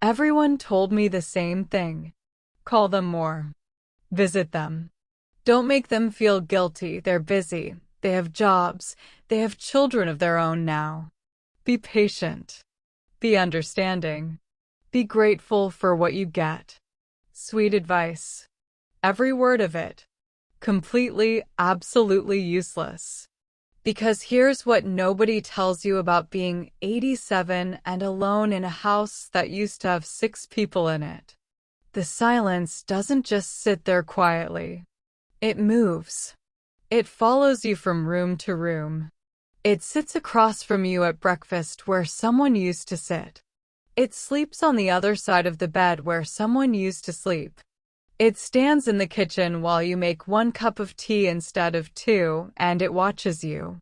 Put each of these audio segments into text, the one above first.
Everyone told me the same thing. Call them more. Visit them. Don't make them feel guilty. They're busy. They have jobs. They have children of their own now. Be patient. Be understanding. Be grateful for what you get. Sweet advice. Every word of it. Completely, absolutely useless. Because here's what nobody tells you about being 87 and alone in a house that used to have 6 people in it. The silence doesn't just sit there quietly. It moves. It follows you from room to room. It sits across from you at breakfast where someone used to sit. It sleeps on the other side of the bed where someone used to sleep. It stands in the kitchen while you make 1 cup of tea instead of 2, and it watches you.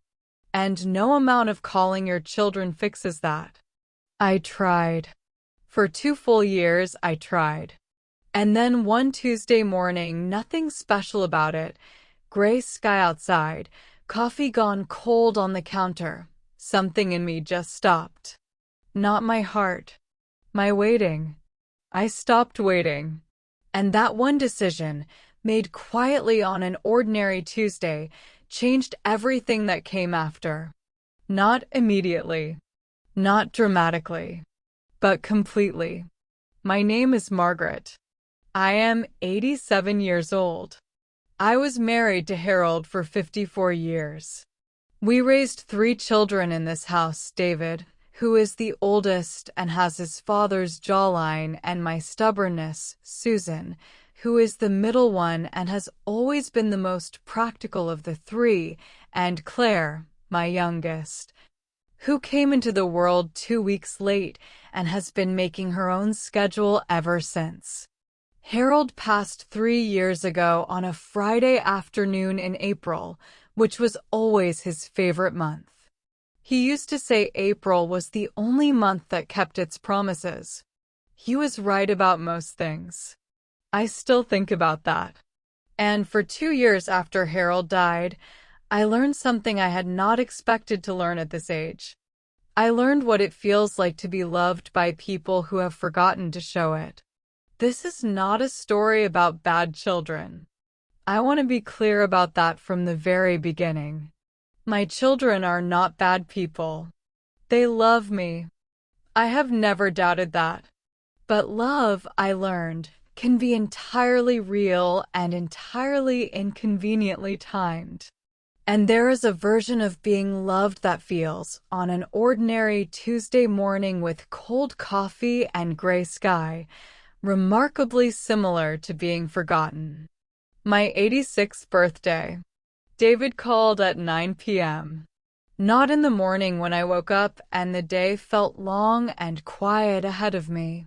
And no amount of calling your children fixes that. I tried. For 2 full years, I tried. And then one Tuesday morning, nothing special about it. Gray sky outside, coffee gone cold on the counter. Something in me just stopped. Not my heart. My waiting. I stopped waiting. And that one decision, made quietly on an ordinary Tuesday, changed everything that came after. Not immediately. Not dramatically. But completely. My name is Margaret. I am 87 years old. I was married to Harold for 54 years. We raised 3 children in this house: David, who is the oldest and has his father's jawline, and my stubbornness, Susan, who is the middle one and has always been the most practical of the 3, and Claire, my youngest, who came into the world 2 weeks late and has been making her own schedule ever since. Harold passed 3 years ago on a Friday afternoon in April, which was always his favorite month. He used to say April was the only month that kept its promises. He was right about most things. I still think about that. And for 2 years after Harold died, I learned something I had not expected to learn at this age. I learned what it feels like to be loved by people who have forgotten to show it. This is not a story about bad children. I want to be clear about that from the very beginning. My children are not bad people. They love me. I have never doubted that. But love, I learned, can be entirely real and entirely inconveniently timed. And there is a version of being loved that feels, on an ordinary Tuesday morning with cold coffee and gray sky, remarkably similar to being forgotten. My 86th birthday. David called at 9 p.m. Not in the morning when I woke up and the day felt long and quiet ahead of me.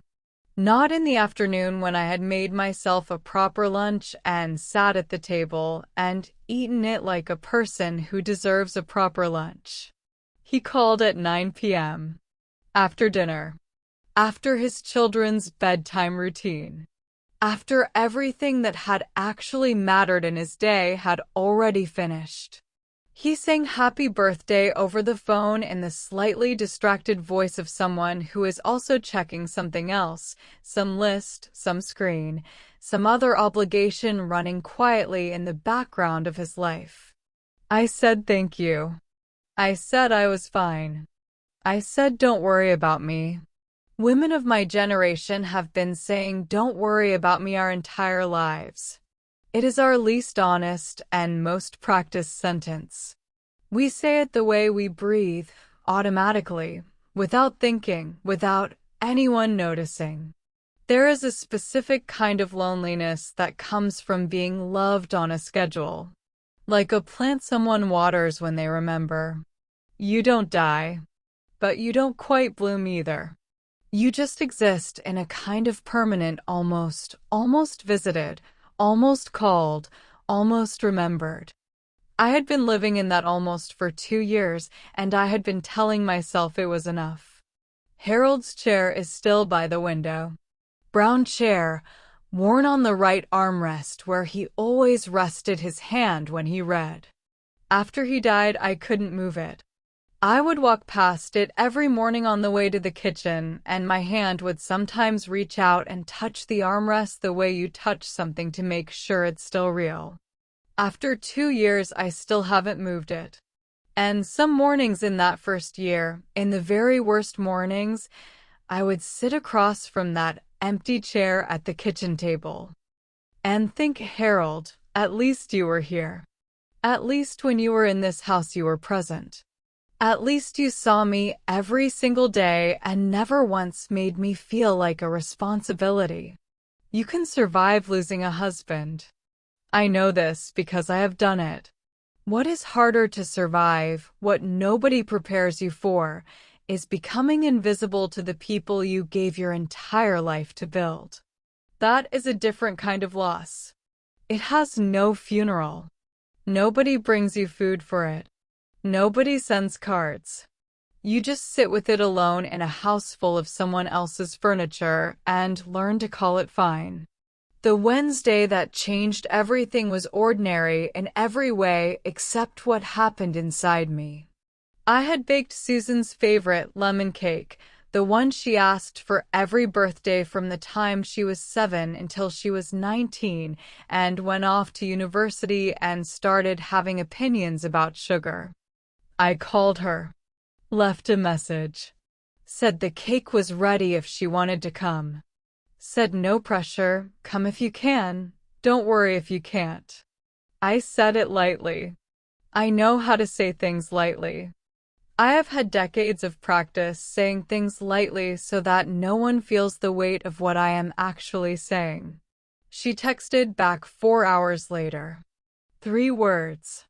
Not in the afternoon when I had made myself a proper lunch and sat at the table and eaten it like a person who deserves a proper lunch. He called at 9 p.m. After dinner. After his children's bedtime routine. After everything that had actually mattered in his day had already finished. He sang happy birthday over the phone in the slightly distracted voice of someone who is also checking something else, some list, some screen, some other obligation running quietly in the background of his life. I said thank you. I said I was fine. I said don't worry about me. Women of my generation have been saying don't worry about me our entire lives. It is our least honest and most practiced sentence. We say it the way we breathe, automatically, without thinking, without anyone noticing. There is a specific kind of loneliness that comes from being loved on a schedule. Like a plant someone waters when they remember. You don't die, but you don't quite bloom either. You just exist in a kind of permanent almost visited, almost called, almost remembered. I had been living in that almost for 2 years, and I had been telling myself it was enough. Harold's chair is still by the window. Brown chair, worn on the right armrest where he always rested his hand when he read. After he died, I couldn't move it. I would walk past it every morning on the way to the kitchen, and my hand would sometimes reach out and touch the armrest the way you touch something to make sure it's still real. After 2 years, I still haven't moved it. And some mornings in that first year, in the very worst mornings, I would sit across from that empty chair at the kitchen table and think, Harold, at least you were here. At least when you were in this house you were present. At least you saw me every single day and never once made me feel like a responsibility. You can survive losing a husband. I know this because I have done it. What is harder to survive, what nobody prepares you for, is becoming invisible to the people you gave your entire life to build. That is a different kind of loss. It has no funeral. Nobody brings you food for it. Nobody sends cards. You just sit with it alone in a house full of someone else's furniture and learn to call it fine. The Wednesday that changed everything was ordinary in every way except what happened inside me. I had baked Susan's favorite lemon cake, the one she asked for every birthday from the time she was 7 until she was 19 and went off to university and started having opinions about sugar. I called her, left a message, said the cake was ready if she wanted to come. Said no pressure, come if you can, don't worry if you can't. I said it lightly. I know how to say things lightly. I have had decades of practice saying things lightly so that no one feels the weight of what I am actually saying. She texted back 4 hours later. 3 words.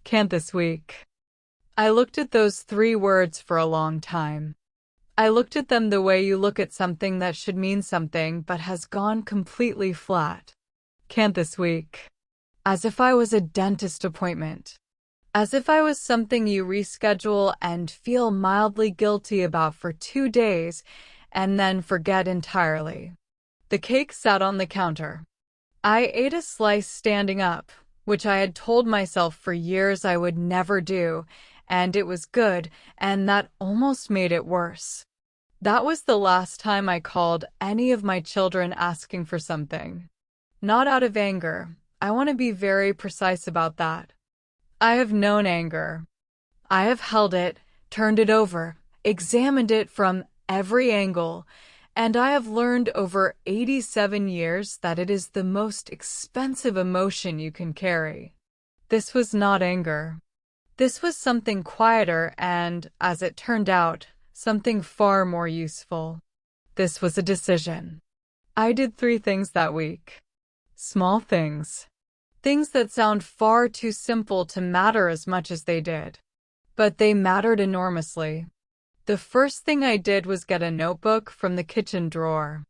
Can't this week. I looked at those 3 words for a long time. I looked at them the way you look at something that should mean something but has gone completely flat. Can't this week. As if I was a dentist appointment. As if I was something you reschedule and feel mildly guilty about for 2 days and then forget entirely. The cake sat on the counter. I ate a slice standing up, which I had told myself for years I would never do, and it was good, and that almost made it worse. That was the last time I called any of my children asking for something. Not out of anger. I want to be very precise about that. I have known anger. I have held it, turned it over, examined it from every angle, and I have learned over 87 years that it is the most expensive emotion you can carry. This was not anger. This was something quieter and, as it turned out, something far more useful. This was a decision. I did 3 things that week. Small things. Things that sound far too simple to matter as much as they did. But they mattered enormously. The first thing I did was get a notebook from the kitchen drawer.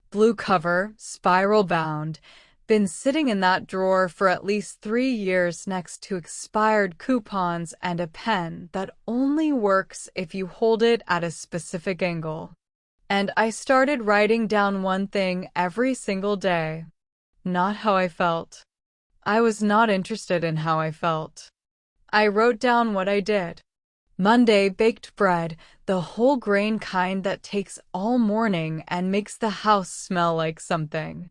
Blue cover, spiral bound, been sitting in that drawer for at least 3 years next to expired coupons and a pen that only works if you hold it at a specific angle. And I started writing down one thing every single day. Not how I felt. I was not interested in how I felt. I wrote down what I did. Monday, baked bread, the whole grain kind that takes all morning and makes the house smell like something.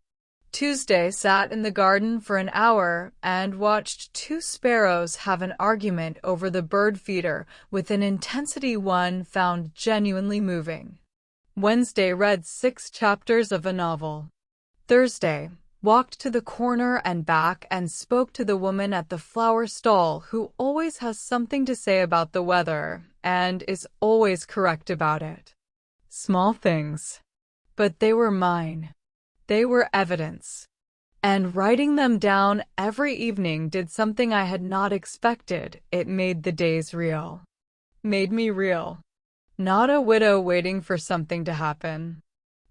Tuesday, sat in the garden for an hour and watched 2 sparrows have an argument over the bird feeder with an intensity one found genuinely moving. Wednesday, read 6 chapters of a novel. Thursday, walked to the corner and back and spoke to the woman at the flower stall who always has something to say about the weather and is always correct about it. Small things. But they were mine. They were evidence. And writing them down every evening did something I had not expected. It made the days real. Made me real. Not a widow waiting for something to happen.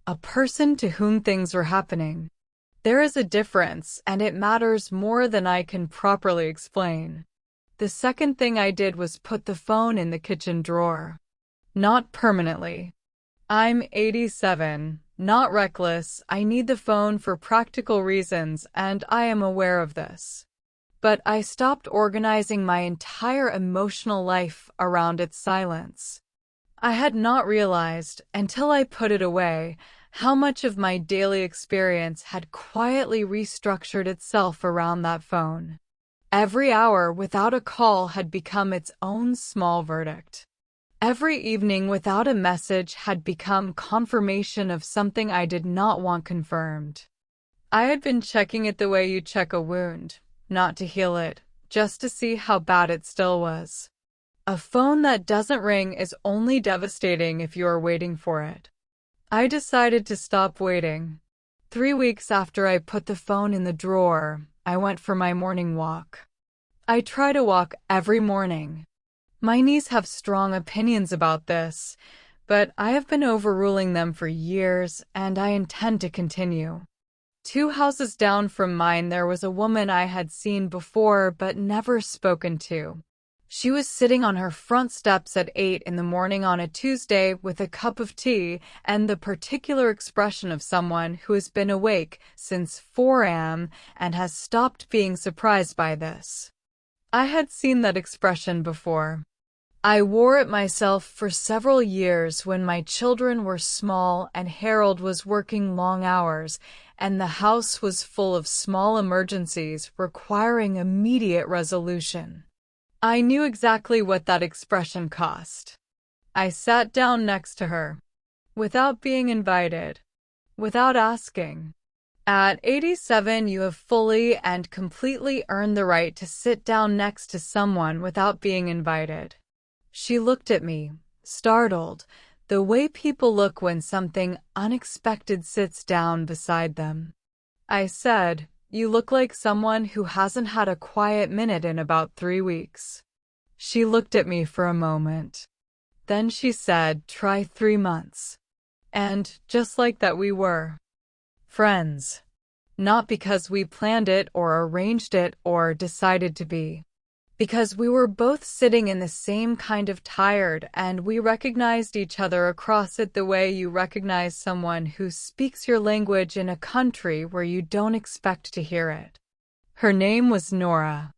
A person to whom things were happening. There is a difference, and it matters more than I can properly explain. The second thing I did was put the phone in the kitchen drawer. Not permanently. I'm 87, not reckless. I need the phone for practical reasons, and I am aware of this. but I stopped organizing my entire emotional life around its silence. I had not realized, until I put it away, how much of my daily experience had quietly restructured itself around that phone. Every hour without a call had become its own small verdict. Every evening without a message had become confirmation of something I did not want confirmed. I had been checking it the way you check a wound, not to heal it, just to see how bad it still was. A phone that doesn't ring is only devastating if you are waiting for it. I decided to stop waiting. 3 weeks after I put the phone in the drawer, I went for my morning walk. I try to walk every morning. My knees have strong opinions about this, but I have been overruling them for years, and I intend to continue. 2 houses down from mine there was a woman I had seen before but never spoken to. She was sitting on her front steps at 8 in the morning on a Tuesday with a cup of tea and the particular expression of someone who has been awake since 4 a.m. and has stopped being surprised by this. I had seen that expression before. I wore it myself for several years when my children were small and Harold was working long hours, and the house was full of small emergencies requiring immediate resolution. I knew exactly what that expression cost. I sat down next to her, without being invited, without asking. At 87, you have fully and completely earned the right to sit down next to someone without being invited. She looked at me, startled, the way people look when something unexpected sits down beside them. I said, "You look like someone who hasn't had a quiet minute in about 3 weeks." She looked at me for a moment. Then she said, "Try 3 months." And, just like that, we were friends. Not because we planned it or arranged it or decided to be. Because we were both sitting in the same kind of tired, and we recognized each other across it the way you recognize someone who speaks your language in a country where you don't expect to hear it. Her name was Nora.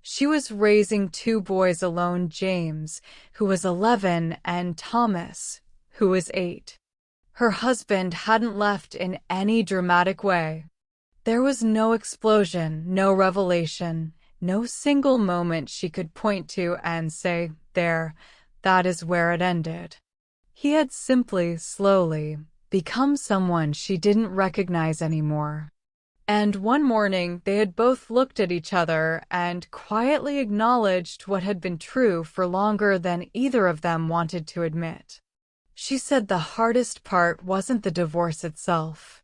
She was raising 2 boys alone, James, who was 11, and Thomas, who was 8. Her husband hadn't left in any dramatic way. There was no explosion, no revelation, no single moment she could point to and say, "There, that is where it ended." He had simply, slowly, become someone she didn't recognize anymore. And one morning they had both looked at each other and quietly acknowledged what had been true for longer than either of them wanted to admit. She said the hardest part wasn't the divorce itself.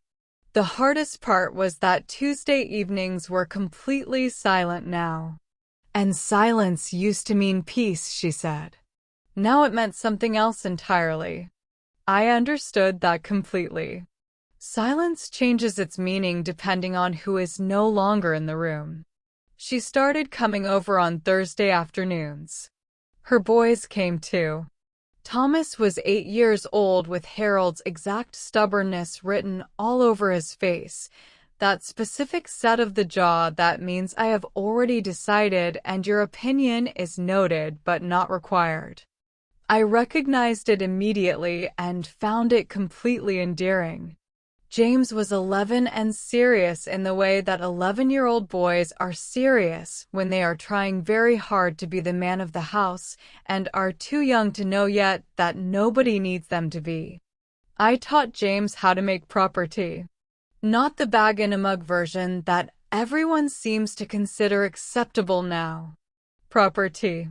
The hardest part was that Tuesday evenings were completely silent now. And silence used to mean peace, she said. Now it meant something else entirely. I understood that completely. Silence changes its meaning depending on who is no longer in the room. She started coming over on Thursday afternoons. Her boys came too. Thomas was 8 years old with Harold's exact stubbornness written all over his face, that specific set of the jaw that means I have already decided and your opinion is noted but not required. I recognized it immediately and found it completely endearing. James was 11 and serious in the way that 11-year-old boys are serious when they are trying very hard to be the man of the house and are too young to know yet that nobody needs them to be. I taught James how to make proper tea. Not the bag-in-a-mug version that everyone seems to consider acceptable now. Proper tea.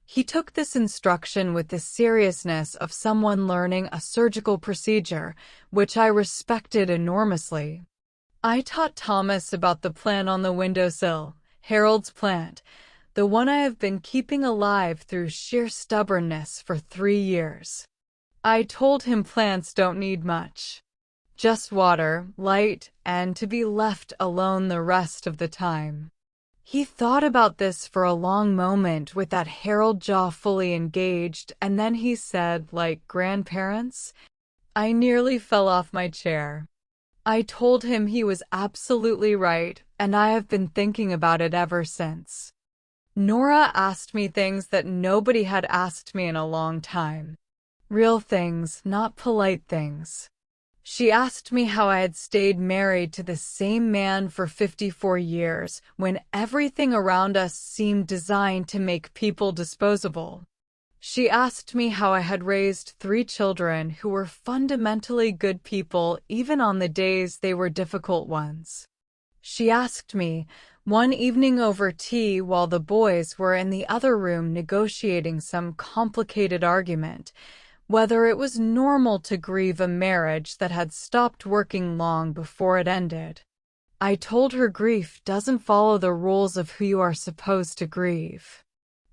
He took this instruction with the seriousness of someone learning a surgical procedure, which I respected enormously. I taught Thomas about the plant on the windowsill, Harold's plant, the one I have been keeping alive through sheer stubbornness for 3 years. I told him plants don't need much. Just water, light, and to be left alone the rest of the time. He thought about this for a long moment with that Harold jaw fully engaged, and then he said, like grandparents, I nearly fell off my chair. I told him he was absolutely right, and I have been thinking about it ever since. Nora asked me things that nobody had asked me in a long time. Real things, not polite things. She asked me how I had stayed married to the same man for 54 years when everything around us seemed designed to make people disposable. She asked me how I had raised 3 children who were fundamentally good people even on the days they were difficult ones. She asked me, one evening over tea while the boys were in the other room negotiating some complicated argument, whether it was normal to grieve a marriage that had stopped working long before it ended. I told her grief doesn't follow the rules of who you are supposed to grieve.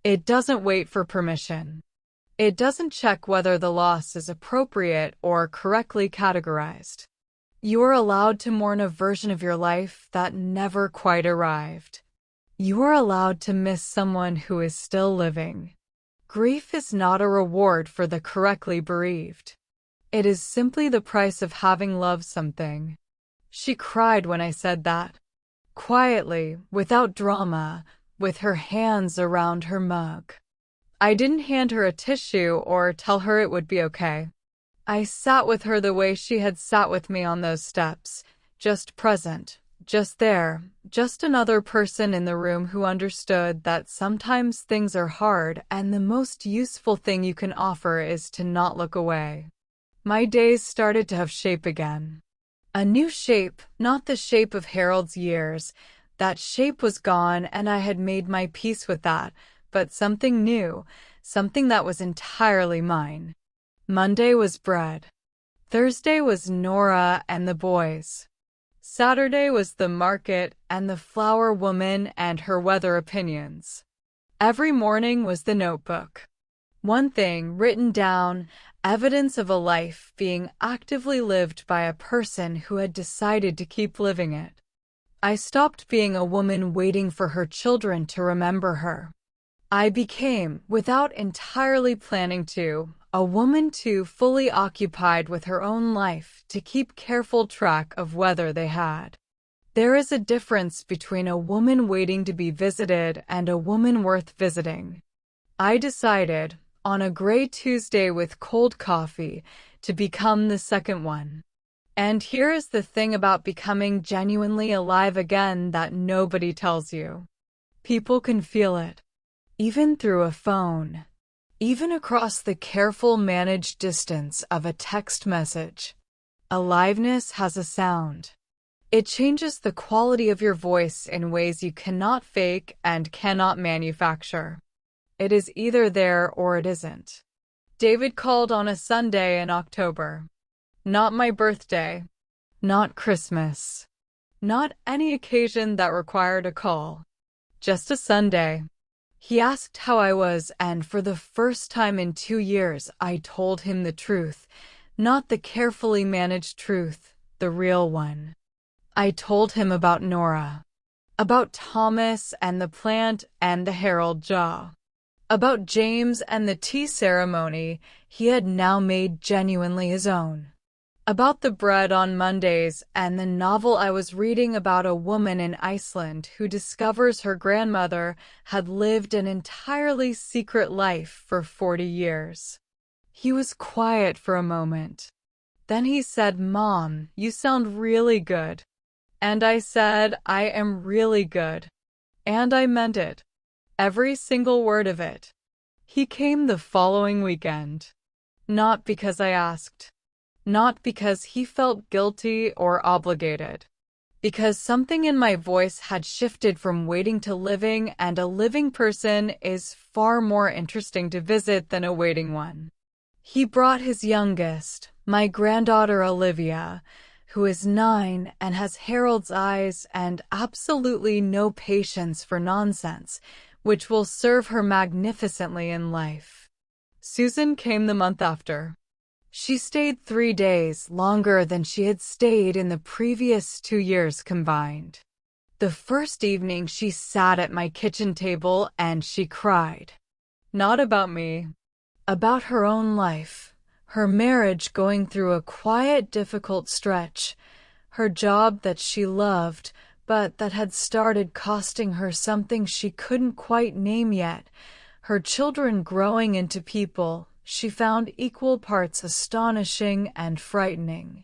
It doesn't wait for permission. It doesn't check whether the loss is appropriate or correctly categorized. You are allowed to mourn a version of your life that never quite arrived. You are allowed to miss someone who is still living. Grief is not a reward for the correctly bereaved. It is simply the price of having loved something. She cried when I said that. Quietly, without drama, with her hands around her mug. I didn't hand her a tissue or tell her it would be okay. I sat with her the way she had sat with me on those steps, just present. Just there, just another person in the room who understood that sometimes things are hard and the most useful thing you can offer is to not look away. My days started to have shape again. A new shape, not the shape of Harold's years. That shape was gone and I had made my peace with that, but something new, something that was entirely mine. Monday was bread. Thursday was Nora and the boys. Saturday was the market and the flower woman and her weather opinions. Every morning was the notebook. One thing written down, evidence of a life being actively lived by a person who had decided to keep living it. I stopped being a woman waiting for her children to remember her. I became, without entirely planning to, a woman too fully occupied with her own life to keep careful track of whether they had. There is a difference between a woman waiting to be visited and a woman worth visiting. I decided, on a gray Tuesday with cold coffee, to become the second one. And here is the thing about becoming genuinely alive again that nobody tells you. People can feel it. Even through a phone. Even across the careful managed distance of a text message. Aliveness has a sound. It changes the quality of your voice in ways you cannot fake and cannot manufacture. It is either there or it isn't. David called on a Sunday in October. Not my birthday. Not Christmas. Not any occasion that required a call. Just a Sunday. He asked how I was, and for the first time in 2 years, I told him the truth, not the carefully managed truth, the real one. I told him about Nora, about Thomas and the plant and the Harold jaw, about James and the tea ceremony he had now made genuinely his own. About the bread on Mondays and the novel I was reading about a woman in Iceland who discovers her grandmother had lived an entirely secret life for 40 years. He was quiet for a moment. Then he said, "Mom, you sound really good." And I said, "I am really good." And I meant it. Every single word of it. He came the following weekend. Not because I asked. Not because he felt guilty or obligated. Because something in my voice had shifted from waiting to living, and a living person is far more interesting to visit than a waiting one. He brought his youngest, my granddaughter Olivia, who is 9 and has Harold's eyes and absolutely no patience for nonsense, which will serve her magnificently in life. Susan came the month after. She stayed 3 days, longer than she had stayed in the previous 2 years combined. The first evening she sat at my kitchen table and she cried. Not about me. About her own life, her marriage going through a quiet, difficult stretch, her job that she loved, but that had started costing her something she couldn't quite name yet, her children growing into people she found equal parts astonishing and frightening.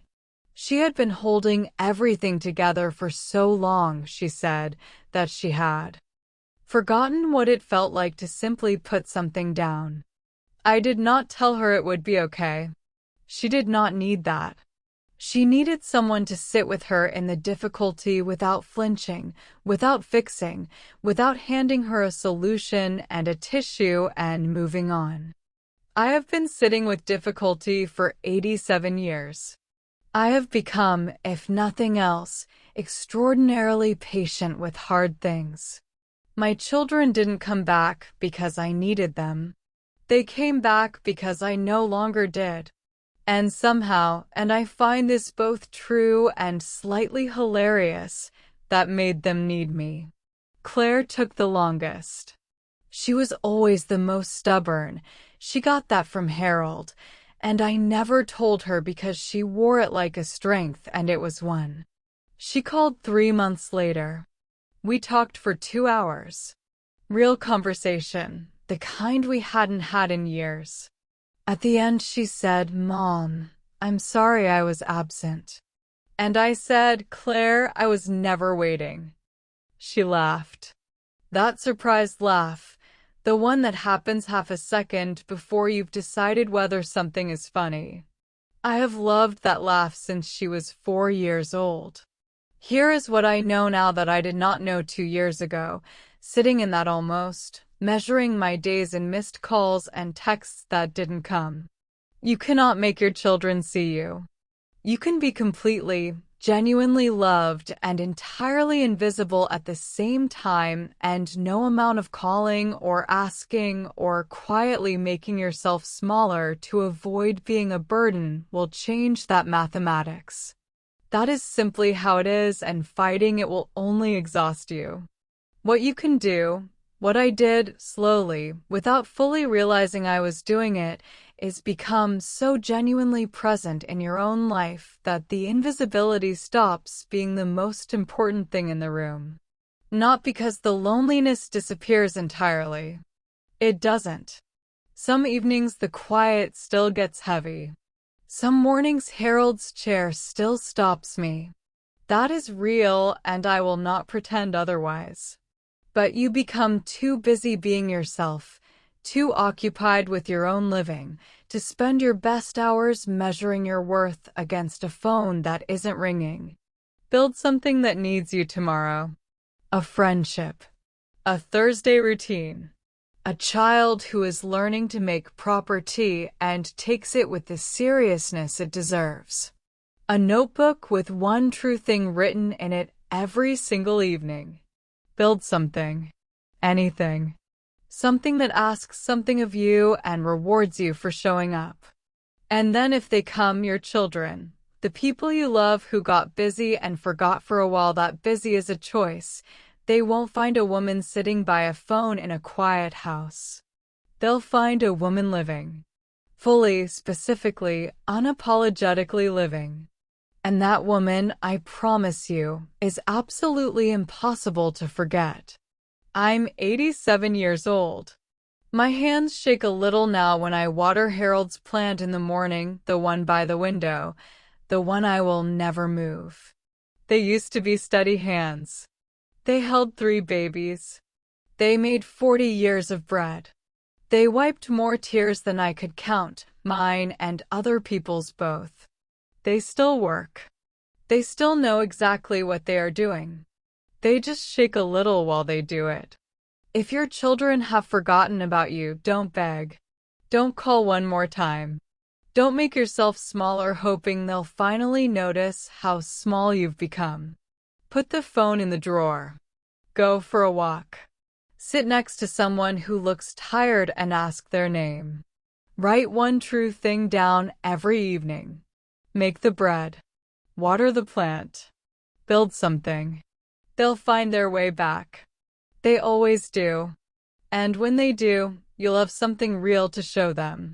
She had been holding everything together for so long, she said, that she had forgotten what it felt like to simply put something down. I did not tell her it would be okay. She did not need that. She needed someone to sit with her in the difficulty without flinching, without fixing, without handing her a solution and a tissue and moving on. I have been sitting with difficulty for 87 years. I have become, if nothing else, extraordinarily patient with hard things. My children didn't come back because I needed them. They came back because I no longer did. And somehow, and I find this both true and slightly hilarious, that made them need me. Claire took the longest. She was always the most stubborn. She got that from Harold, and I never told her because she wore it like a strength, and it was one. She called 3 months later. We talked for 2 hours. Real conversation, the kind we hadn't had in years. At the end she said, "Mom, I'm sorry I was absent." And I said, "Claire, I was never waiting." She laughed. That surprised laugh, the one that happens half a second before you've decided whether something is funny. I have loved that laugh since she was 4 years old. Here is what I know now that I did not know 2 years ago, sitting in that almost, measuring my days in missed calls and texts that didn't come. You cannot make your children see you. You can be completely, genuinely loved and entirely invisible at the same time, and no amount of calling or asking or quietly making yourself smaller to avoid being a burden will change that mathematics. That is simply how it is, and fighting it will only exhaust you. What you can do, what I did slowly, without fully realizing I was doing it, is become so genuinely present in your own life that the invisibility stops being the most important thing in the room. Not because the loneliness disappears entirely. It doesn't. Some evenings the quiet still gets heavy. Some mornings Harold's chair still stops me. That is real, and I will not pretend otherwise. But you become too busy being yourself, too occupied with your own living, to spend your best hours measuring your worth against a phone that isn't ringing. Build something that needs you tomorrow. A friendship. A Thursday routine. A child who is learning to make proper tea and takes it with the seriousness it deserves. A notebook with one true thing written in it every single evening. Build something. Anything. Something that asks something of you and rewards you for showing up. And then if they come, your children, the people you love who got busy and forgot for a while that busy is a choice, they won't find a woman sitting by a phone in a quiet house. They'll find a woman living. Fully, specifically, unapologetically living. And that woman, I promise you, is absolutely impossible to forget. I'm 87 years old. My hands shake a little now when I water Harold's plant in the morning, the one by the window, the one I will never move. They used to be steady hands. They held 3 babies. They made 40 years of bread. They wiped more tears than I could count, mine and other people's both. They still work. They still know exactly what they are doing. They just shake a little while they do it. If your children have forgotten about you, don't beg. Don't call one more time. Don't make yourself smaller hoping they'll finally notice how small you've become. Put the phone in the drawer. Go for a walk. Sit next to someone who looks tired and ask their name. Write one true thing down every evening. Make the bread. Water the plant. Build something. They'll find their way back. They always do. And when they do, you'll have something real to show them.